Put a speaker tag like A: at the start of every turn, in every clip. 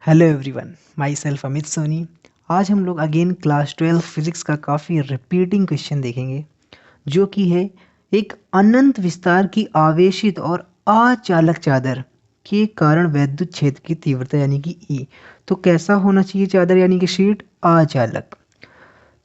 A: Hello everyone, myself Amit Soni. आज हम लोग अगेन क्लास 12 फिजिक्स का काफ़ी रिपीटिंग क्वेश्चन देखेंगे, जो कि है एक अनंत विस्तार की आवेशित और अचालक चादर के कारण वैद्युत क्षेत्र की तीव्रता यानी कि ई। तो कैसा होना चाहिए चादर यानी कि शीट? अचालक।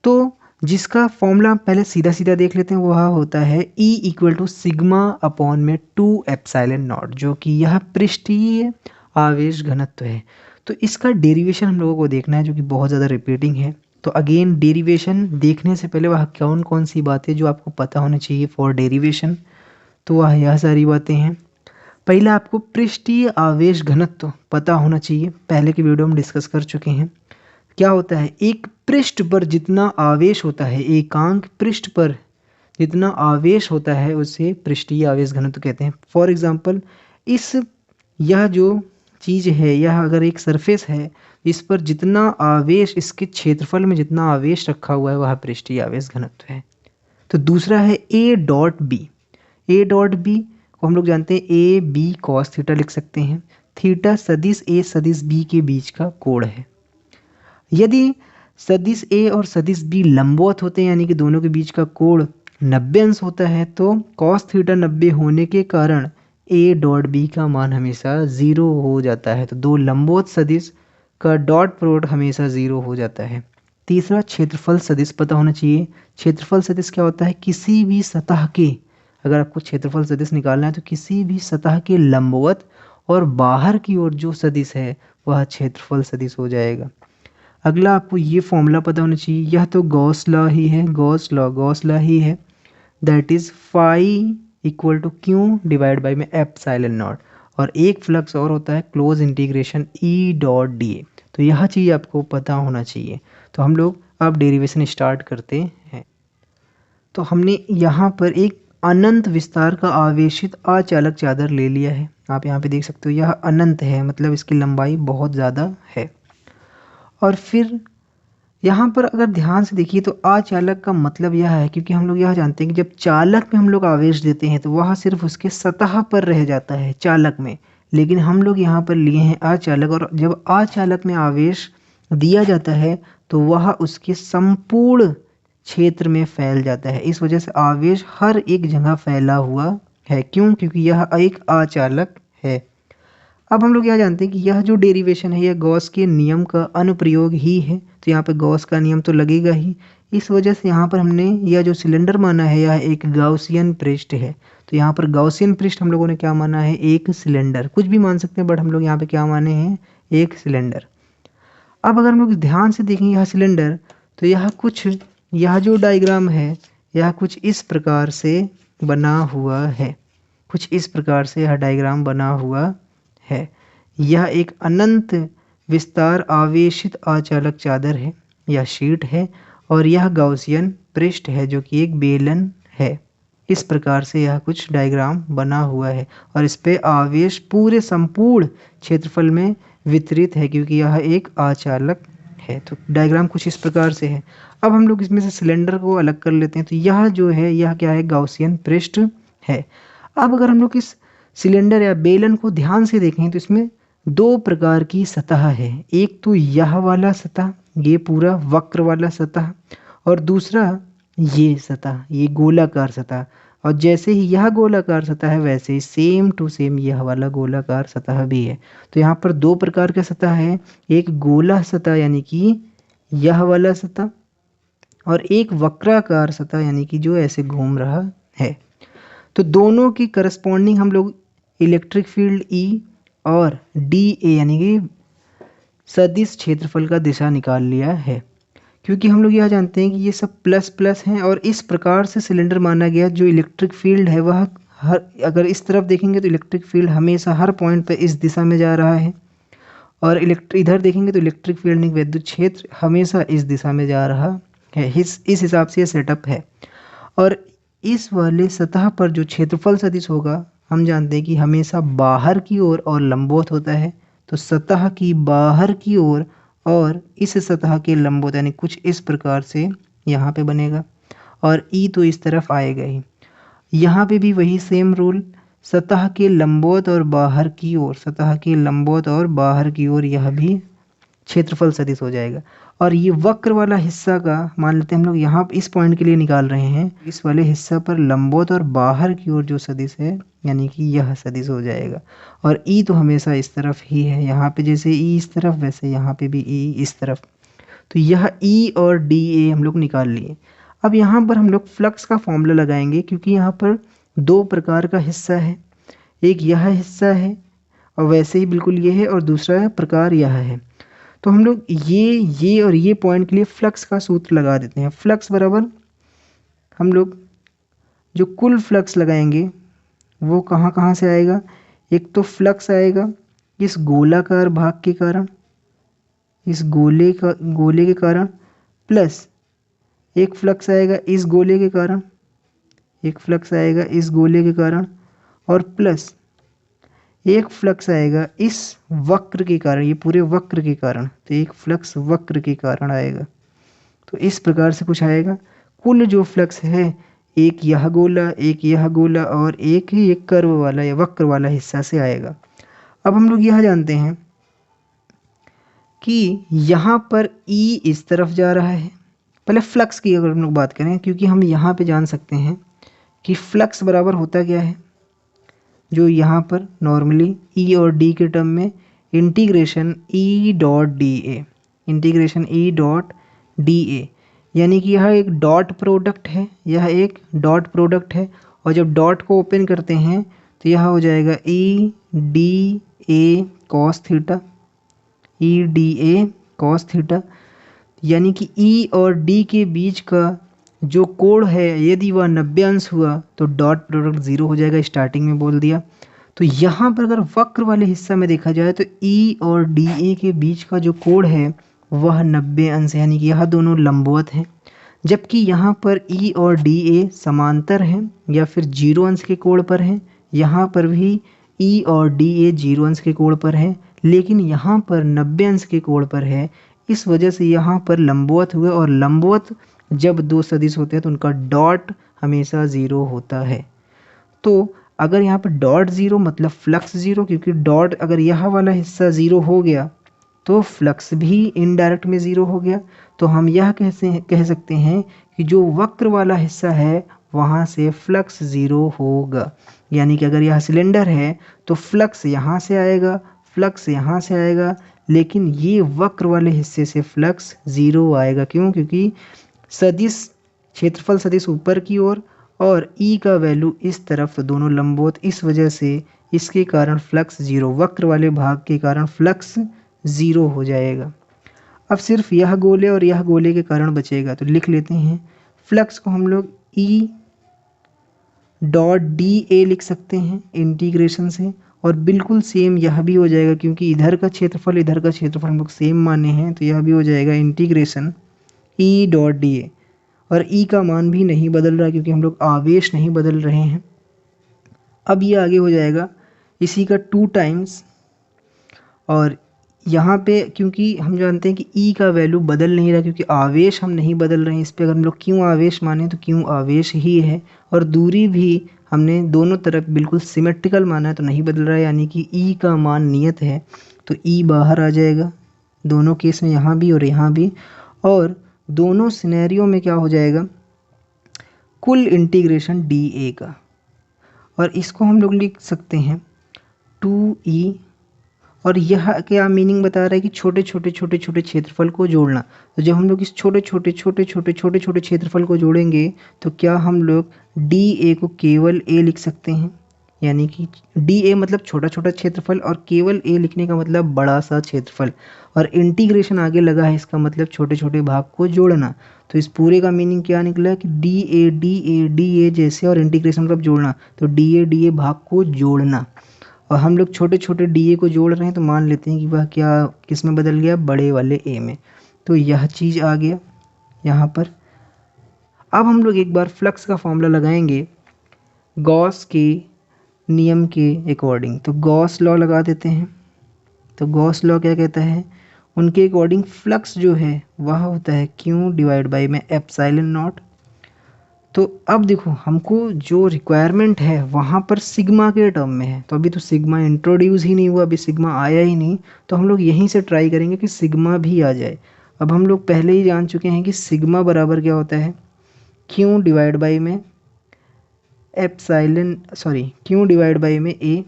A: तो जिसका फॉर्मूला पहले सीधा सीधा देख लेते हैं, वह होता है E equal to sigma upon में 2 एप्सिलॉन नॉट, जो कि यह पृष्ठीय आवेश घनत्व है। तो इसका डेरिवेशन हम लोगों को देखना है, जो कि बहुत ज़्यादा रिपीटिंग है। तो अगेन डेरिवेशन देखने से पहले वह कौन कौन सी बातें जो आपको पता होनी चाहिए फॉर डेरिवेशन, तो वह यह सारी बातें हैं। पहला, आपको पृष्ठीय आवेश घनत्व पता होना चाहिए। पहले की वीडियो में डिस्कस कर चुके हैं। क्या होता है? एक पृष्ठ पर जितना आवेश होता है, एकांक पृष्ठ पर जितना आवेश होता है, उसे पृष्ठीय आवेश घनत्व कहते हैं। फॉर एग्जांपल, इस यह जो चीज़ है, यह अगर एक सरफेस है, इस पर जितना आवेश, इसके क्षेत्रफल में जितना आवेश रखा हुआ है, वह पृष्ठीय आवेश घनत्व है। तो दूसरा है A dot B. A dot B को हम लोग जानते हैं ए बी कॉस थीटा लिख सकते हैं। थीटा सदिश ए सदिश बी के बीच का कोण है। यदि सदिश ए और सदिश बी लंबवत होते हैं, यानी कि दोनों के बीच का कोण 90 अंश होता है, तो कॉस थीटा 90 होने के कारण ए डॉट बी का मान हमेशा 0 हो जाता है। तो दो लंबवत सदिश का डॉट प्रोडक्ट हमेशा 0 हो जाता है। तीसरा, क्षेत्रफल सदिश पता होना चाहिए। क्षेत्रफल सदिश क्या होता है? किसी भी सतह के, अगर आपको क्षेत्रफल सदिश निकालना है, तो किसी भी सतह के लंबवत और बाहर की ओर जो सदिश है, वह क्षेत्रफल सदिश हो जाएगा। अगला, आपको ये फॉर्मूला पता होना चाहिए। यह तो गॉस लॉ ही है, गॉस लॉ ही है। That is phi equal to Q divide by में एप्सिलॉन नॉट। और एक फ्लक्स और होता है close integration E dot D A. तो यह चीज़ आपको पता होना चाहिए। तो हम लोग अब डेरिवेशन स्टार्ट करते हैं। तो हमने यहाँ पर एक अनंत विस्तार का आवेशित अचालक चादर ले लिया है। आप यहाँ पे देख सकते हो, यह अनंत है, मतलब इसकी लंबाई बहुत ज़्यादा है। और फिर यहाँ पर अगर ध्यान से देखिए, तो अचालक का मतलब यह है, क्योंकि हम लोग यह जानते हैं कि जब चालक में हम लोग आवेश देते हैं, तो वह सिर्फ उसके सतह पर रह जाता है चालक में। लेकिन हम लोग यहाँ पर लिए हैं अचालक, और जब अचालक में आवेश दिया जाता है, तो वह उसके संपूर्ण क्षेत्र में फैल जाता है। इस वजह से आवेश हर एक जगह फैला हुआ है। क्यों? क्योंकि यह एक अचालक है। अब हम लोग यह जानते हैं कि यह जो डेरिवेशन है, यह गॉस के नियम का अनुप्रयोग ही है। तो यहाँ पे गॉस का नियम तो लगेगा ही। इस वजह से यहाँ पर हमने यह जो सिलेंडर माना है, यह एक गाउसियन पृष्ठ है। तो यहाँ पर गाउसियन पृष्ठ हम लोगों ने क्या माना है? एक सिलेंडर। कुछ भी मान सकते हैं, बट हम लोग यहाँ पे क्या माने हैं? एक सिलेंडर। अब अगर हम लोग ध्यान से देखें यह सिलेंडर, तो यह जो डायग्राम है, यह कुछ इस प्रकार से बना हुआ है। कुछ इस प्रकार से यह डायग्राम बना हुआ है। यह एक अनंत विस्तार आवेशित अचालक चादर है, यह शीट है, और यह गाउसियन पृष्ठ है, जो कि एक बेलन है। इस प्रकार से यह कुछ डायग्राम बना हुआ है, और इस पे आवेश पूरे संपूर्ण क्षेत्रफल में वितरित है, क्योंकि यह एक अचालक है। तो डायग्राम कुछ इस प्रकार से है। अब हम लोग इसमें से सिलेंडर को अलग कर लेते हैं। तो यह जो है, यह क्या है? गाउसियन पृष्ठ है। अब अगर हम लोग इस सिलेंडर या बेलन को ध्यान से देखें, तो इसमें दो प्रकार की सतह है। एक तो यह वाला सतह, ये पूरा वक्र वाला सतह, और दूसरा ये सतह, ये गोलाकार सतह। और जैसे ही यह गोलाकार सतह है, वैसे ही सेम टू सेम यह वाला गोलाकार सतह भी है। तो यहाँ पर दो प्रकार का सतह है, एक गोला सतह यानी कि यह वाला सतह, और एक वक्राकार सतह यानी कि जो ऐसे घूम रहा है। तो दोनों की करस्पॉन्डिंग हम लोग इलेक्ट्रिक फील्ड ई और डी ए यानी कि सदिश क्षेत्रफल का दिशा निकाल लिया है। क्योंकि हम लोग यह जानते हैं कि ये सब प्लस प्लस हैं, और इस प्रकार से सिलेंडर माना गया। जो इलेक्ट्रिक फील्ड है, वह हर, अगर इस तरफ देखेंगे तो इलेक्ट्रिक फील्ड हमेशा हर पॉइंट पर इस दिशा में जा रहा है, और इधर देखेंगे तो इलेक्ट्रिक फील्ड यानी विद्युत क्षेत्र हमेशा इस दिशा में जा रहा है। इस हिसाब से ये सेटअप है। और इस वाले सतह पर जो क्षेत्रफल सदिश होगा, हम जानते हैं कि हमेशा बाहर की ओर और लंबवत होता है। तो सतह की बाहर की ओर और इस सतह के लंबवत, यानी कुछ इस प्रकार से यहाँ पे बनेगा, और ई तो इस तरफ आएगा ही। यहाँ पे भी वही सेम रूल, सतह के लंबवत और बाहर की ओर, सतह के लंबवत और बाहर की ओर यह भी क्षेत्रफल सदिश हो जाएगा। और ये वक्र वाला हिस्सा का मान लेते हैं हम लोग यहाँ इस पॉइंट के लिए निकाल रहे हैं, इस वाले हिस्सा पर लंबवत और बाहर की ओर जो सदिश है यानी कि यह सदिश हो जाएगा। और ई तो हमेशा इस तरफ ही है, यहाँ पे जैसे ई इस तरफ वैसे यहाँ पे भी ई इस तरफ। तो यह ई और डी ए हम लोग निकाल लिए। अब यहाँ पर हम लोग फ्लक्स का फॉर्मूला लगाएंगे, क्योंकि यहाँ पर दो प्रकार का हिस्सा है, एक यह हिस्सा है और वैसे ही बिल्कुल ये है, और दूसरा प्रकार यह है। तो हम लोग ये और ये पॉइंट के लिए फ्लक्स का सूत्र लगा देते हैं। फ्लक्स बराबर हम लोग जो कुल फ्लक्स लगाएंगे वो कहाँ कहाँ से आएगा। एक तो फ्लक्स आएगा इस गोलाकार भाग के कारण, इस गोले के कारण, प्लस एक फ्लक्स आएगा इस गोले के कारण, एक फ्लक्स आएगा इस गोले के कारण, और प्लस एक फ्लक्स आएगा इस वक्र के कारण, ये पूरे वक्र के कारण। तो एक फ्लक्स वक्र के कारण आएगा। तो इस प्रकार से कुछ आएगा। कुल जो फ्लक्स है एक यह गोला और एक ही एक कर्व वाला या वक्र वाला हिस्सा से आएगा। अब हम लोग यह जानते हैं कि यहाँ पर ई इस तरफ जा रहा है। पहले फ्लक्स की अगर हम लोग बात करें, क्योंकि हम यहाँ पे जान सकते हैं कि फ्लक्स बराबर होता क्या है, जो यहाँ पर नॉर्मली ई और डी के टर्म में इंटीग्रेशन ई डॉट डी ए, इंटीग्रेशन ई डॉट डी ए, यानी कि यह एक डॉट प्रोडक्ट है, यह एक डॉट प्रोडक्ट है। और जब डॉट को ओपन करते हैं तो यह हो जाएगा E D A cos theta, E D A cos theta, यानी कि ई और डी के बीच का जो कोण है यदि वह 90 अंश हुआ तो डॉट प्रोडक्ट 0 हो जाएगा, स्टार्टिंग में बोल दिया। तो यहाँ पर अगर वक्र वाले हिस्सा में देखा जाए तो ई और डी ए के बीच का जो कोण है वह 90 अंश है, यानी कि यह दोनों लंबवत हैं। जबकि यहाँ पर ई और डी ए समांतर हैं या फिर 0 अंश के कोण पर हैं, यहाँ पर भी ई और डी ए 0 अंश के कोण पर हैं, लेकिन यहाँ पर 90 अंश के कोण पर है। इस वजह से यहाँ पर लंबवत हुए, और लंबवत जब दो सदिश होते हैं तो उनका डॉट हमेशा 0 होता है। तो अगर यहाँ पर डॉट 0 मतलब फ्लक्स 0, क्योंकि डॉट अगर यह वाला हिस्सा 0 हो गया तो फ्लक्स भी इनडायरेक्ट में 0 हो गया। तो हम यह कह सकते हैं कि जो वक्र वाला हिस्सा है वहाँ से फ्लक्स 0 होगा। यानी कि अगर यह सिलेंडर है तो फ्लक्स यहाँ से आएगा, फ्लक्स यहाँ से आएगा, लेकिन ये वक्र वाले हिस्से से फ्लक्स 0 आएगा। क्यों? क्योंकि सदिश क्षेत्रफल सदिश ऊपर की ओर और ई का वैल्यू इस तरफ, तो दोनों लंबवत, इस वजह से इसके कारण फ्लक्स 0, वक्र वाले भाग के कारण फ्लक्स 0 हो जाएगा। अब सिर्फ यह गोले और यह गोले के कारण बचेगा, तो लिख लेते हैं फ्लक्स को हम लोग ई डॉट डी ए लिख सकते हैं इंटीग्रेशन से, और बिल्कुल सेम यह भी हो जाएगा, क्योंकि इधर का क्षेत्रफल इधर का क्षेत्रफल हम लोग सेम माने हैं, तो यह भी हो जाएगा इंटीग्रेशन ई डॉट डी ए। और ई का मान भी नहीं बदल रहा क्योंकि हम लोग आवेश नहीं बदल रहे हैं। अब ये आगे हो जाएगा इसी का 2 टाइम्स, और यहाँ पे क्योंकि हम जानते हैं कि ई का वैल्यू बदल नहीं रहा क्योंकि आवेश हम नहीं बदल रहे हैं, इस पर अगर हम लोग क्यों आवेश माने तो क्यों आवेश ही है, और दूरी भी हमने दोनों तरफ बिल्कुल सिमेट्रिकल माना है तो नहीं बदल रहा है, यानी कि ई का मान नियत है। तो ई बाहर आ जाएगा दोनों केस में, यहाँ भी और यहाँ भी। और दोनों सिनेरियो में क्या हो जाएगा, कुल इंटीग्रेशन डी ए का, और इसको हम लोग लिख सकते हैं 2e। और यह क्या मीनिंग बता रहा है कि छोटे छोटे क्षेत्रफल को जोड़ना। तो जब हम लोग इस छोटे छोटे क्षेत्रफल को जोड़ेंगे तो क्या हम लोग डी ए को केवल ए लिख सकते हैं, यानी कि डी ए मतलब छोटा छोटा क्षेत्रफल, और केवल ए लिखने का मतलब बड़ा सा क्षेत्रफल, और इंटीग्रेशन आगे लगा है इसका मतलब छोटे छोटे भाग को जोड़ना। तो इस पूरे का मीनिंग क्या निकला कि डी ए जैसे, और इंटीग्रेशन मतलब जोड़ना, तो डी ए भाग को जोड़ना। और हम लोग छोटे छोटे डी ए को जोड़ रहे हैं तो मान लेते हैं कि वह क्या किस में बदल गया, बड़े वाले ए में। तो यह चीज़ आ गया यहाँ पर। अब हम लोग एक बार फ्लक्स का फॉर्मूला लगाएंगे गॉस के नियम के अकॉर्डिंग। तो गॉस लॉ लगा देते हैं। तो गॉस लॉ क्या कहता है, उनके अकॉर्डिंग फ्लक्स जो है वह होता है क्यू डिवाइड बाई में एप्सिलॉन नॉट। तो अब देखो हमको जो रिक्वायरमेंट है वहाँ पर सिग्मा के टर्म में है, तो अभी तो सिग्मा इंट्रोड्यूस ही नहीं हुआ, अभी सिग्मा आया ही नहीं, तो हम लोग यहीं से ट्राई करेंगे कि सिग्मा भी आ जाए। अब हम लोग पहले ही जान चुके हैं कि सिग्मा बराबर क्या होता है, क्यू डिवाइड बाई में epsilon, sorry Q divide by में ए,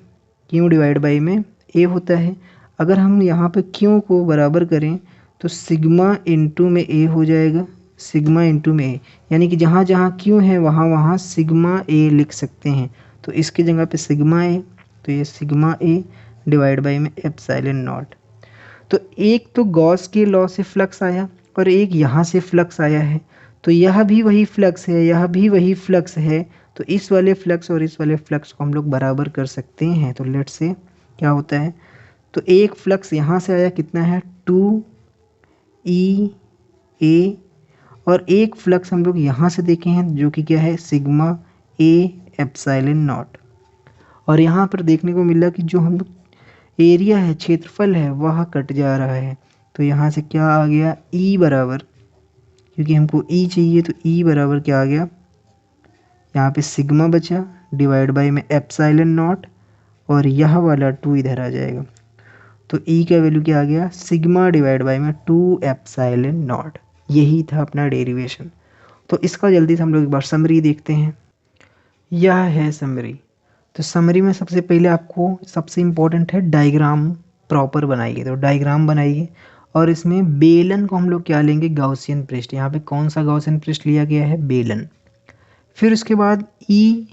A: क्यू डिवाइड बाई में ए होता है। अगर हम यहाँ पे क्यू को बराबर करें तो सिग्मा इंटू में ए हो जाएगा, सिग्मा इंटू में ए, यानी कि जहाँ जहाँ क्यू है वहाँ वहाँ सिग्मा ए लिख सकते हैं। तो इसकी जगह पे सिग्मा ए, तो ये सिग्मा ए डिवाइड बाई में एप्साइलन नॉट। तो एक तो गॉस के लॉ से फ्लक्स आया और एक यहाँ से फ्लक्स आया है, तो यह भी वही फ्लक्स है, यह भी वही फ्लक्स है, तो इस वाले फ्लक्स और इस वाले फ्लक्स को हम लोग बराबर कर सकते हैं। तो लेट से क्या होता है, तो एक फ्लक्स यहाँ से आया, कितना है 2 E A, और एक फ्लक्स हम लोग यहाँ से देखे हैं जो कि क्या है सिग्मा ए एप्साइलन नॉट। और यहाँ पर देखने को मिला कि जो हम लोग एरिया है, क्षेत्रफल है, वह कट जा रहा है। तो यहाँ से क्या आ गया, ई बराबर, क्योंकि हमको ई चाहिए तो ई बराबर क्या आ गया, यहाँ पे सिग्मा बचा डिवाइड बाई में एप्साइलन नॉट, और यह वाला 2 इधर आ जाएगा। तो ई का वैल्यू क्या आ गया, सिग्मा डिवाइड बाई में 2 एप्साइलन नॉट। यही था अपना डेरिवेशन। तो इसका जल्दी से हम लोग एक बार समरी देखते हैं। यह है समरी। तो समरी में सबसे पहले आपको सबसे इम्पोर्टेंट है डायग्राम प्रॉपर बनाइए। तो डायग्राम बनाइए और इसमें बेलन को हम लोग क्या लेंगे, गाउसियन पृष्ठ। यहाँ पे कौन सा गाउसियन पृष्ठ लिया गया है, बेलन। फिर उसके बाद ई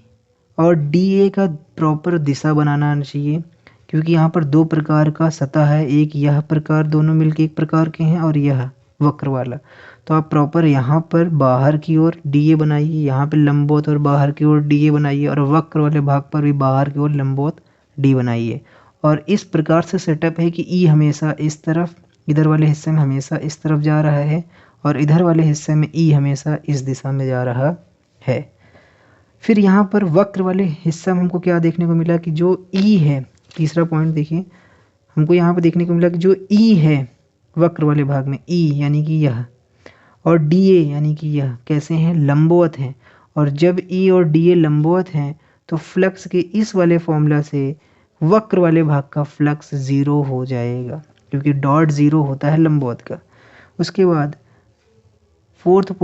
A: और डी ए का प्रॉपर दिशा बनाना आना चाहिए, क्योंकि यहाँ पर दो प्रकार का सतह है, एक यह प्रकार, दोनों मिलके एक प्रकार के हैं, और यह वक्र वाला। तो आप प्रॉपर यहाँ पर बाहर की ओर डी ए बनाइए, यहाँ पे लंबवत और बाहर की ओर डी ए बनाइए, और वक्र वाले भाग पर भी बाहर की ओर लंबवत डी बनाइए। और इस प्रकार से सेटअप है कि ई हमेशा इस तरफ, इधर वाले हिस्से में हमेशा इस तरफ जा रहा है, और इधर वाले हिस्से में ई हमेशा इस दिशा में जा रहा है। फिर यहाँ पर वक्र वाले हिस्सा में हमको क्या देखने को मिला कि जो ई है, तीसरा पॉइंट देखिए, हमको यहाँ पर देखने को मिला कि जो ई है वक्र वाले भाग में, ई यानी कि यह, और डी ए यानी कि यह कैसे हैं, लंबवत हैं। और जब ई और डी ए लंबवत हैं तो फ्लक्स के इस वाले फॉर्मूला से वक्र वाले भाग का फ्लक्स ज़ीरो हो जाएगा, क्योंकि डॉट ज़ीरो होता है लंबवत का। उसके बाद फोर्थ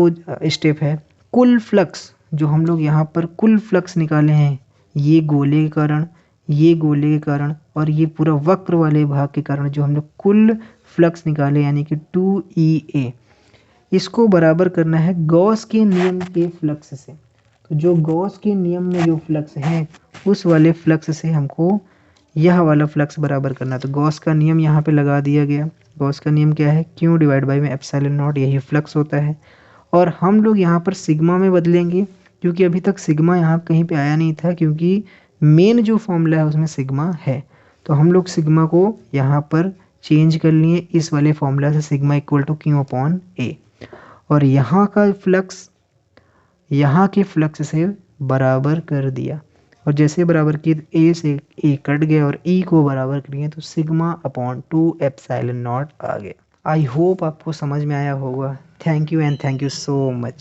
A: स्टेप है कुल फ्लक्स। जो हम लोग यहाँ पर कुल फ्लक्स निकाले हैं, ये गोले के कारण, ये गोले के कारण, और ये पूरा वक्र वाले भाग के कारण जो हम लोग कुल फ्लक्स निकाले, यानी कि 2EA, इसको बराबर करना है गॉस के नियम के फ्लक्स से। तो जो गॉस के नियम में जो फ्लक्स है उस वाले फ्लक्स से हमको यह वाला फ्लक्स बराबर करना है। तो गॉस का नियम यहाँ पे लगा दिया गया। गॉस का नियम क्या है, क्यू डिवाइड बाई में एप्सिलॉन नॉट, यही फ्लक्स होता है। और हम लोग यहाँ पर सिग्मा में बदलेंगे, क्योंकि अभी तक सिग्मा यहाँ कहीं पे आया नहीं था, क्योंकि मेन जो फॉर्मूला है उसमें सिग्मा है। तो हम लोग सिग्मा को यहाँ पर चेंज कर लिए इस वाले फॉर्मूला से, sigma equal to q upon a, और यहाँ का फ्लक्स यहाँ के फ्लक्स से बराबर कर दिया। और जैसे बराबर किए ए से ए कट गया और ई को बराबर कर दिए, तो सिग्मा अपॉन 2 एप्सिलॉन नॉट आ गया। आई होप आपको समझ में आया होगा। Thank you and thank you so much.